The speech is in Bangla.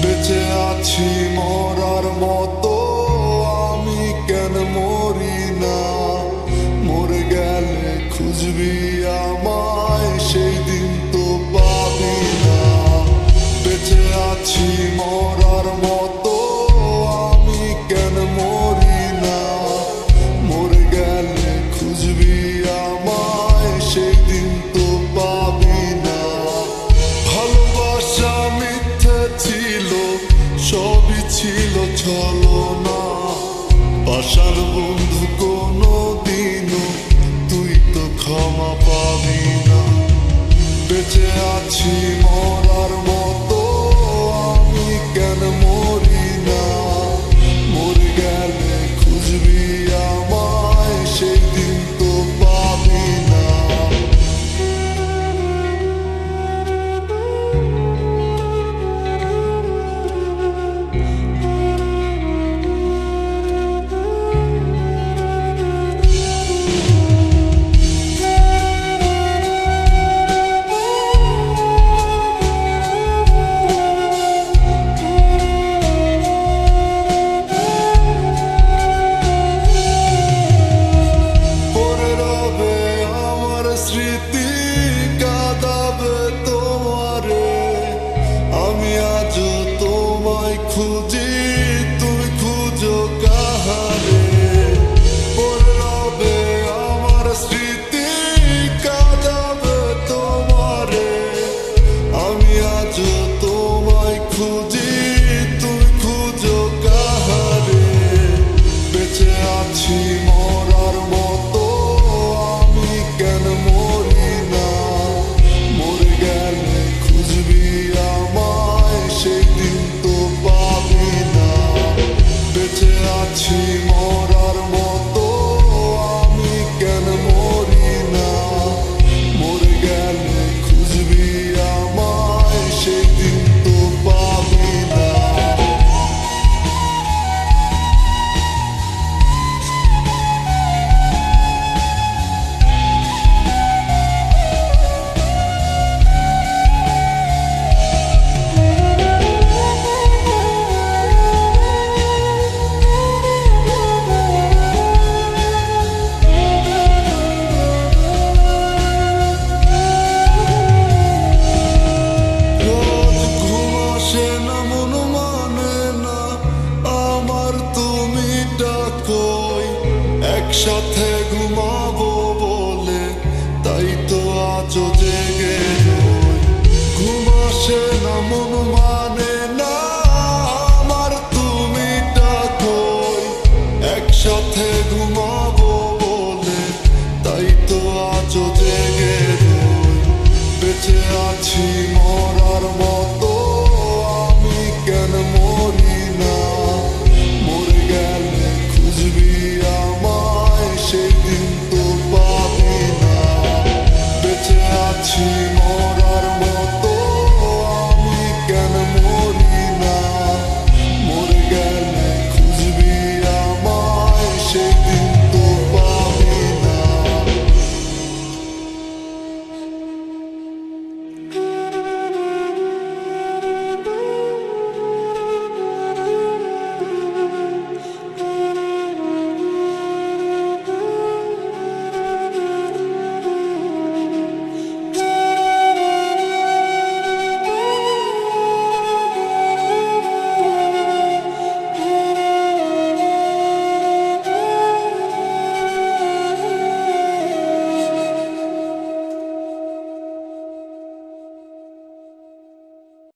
বেঁচে আছি মরার মতো, আমি কেন মরি না? মরে গেলে খুঁজবি আমায়, সেই দিন তো পাবি না। বেঁচে আছি মরার মতো, আমি কেন মরি না? মরে গেলে খুঁজবি আমায়, সেই দিন তো পাবি না। ভালোবাসা মিথ্যে ছিল, সবই ছিল ছলনা। পাশার বন্ধু কোনো দিনও তুই তো ক্ষমা পাবি না। বেঁচে আছি মরার মতো, আমি কেন মরি না? মরে গেলে খুঁজবি আমায়, সেই দিন তো পাবি না। স্মৃতি কাঁদাবে তোমারে, আমি আজও তোমায় খুঁজি, তুমি খুঁজো কাহারে? পড়ে রবে আমার স্মৃতি কাঁদাবে তোমারে, আমি আজও তোমায় খুঁজি, তুমি খুঁজো কাহারে? বেঁচে আছি মরার মতো, আমি কেন মরি না? মরে গেলে খুঁজবি আমায়, সেই দিন তো পাবি না। বেঁচে আছি মরার মতো, আমি কেন মরি না? মরে গেলে খুঁজবি আমায়, সেই দিন তো পাবি না। একসাথে ঘুমাবো বলে তাই তো আজও জেগে রই। ঘুম আসে না, মন মানে না আমার, তুমি ডাকোই। একসাথে ঘুমাবো বলে তাই তো আজও জেগে রই। বেঁচে আছি মরার মতো,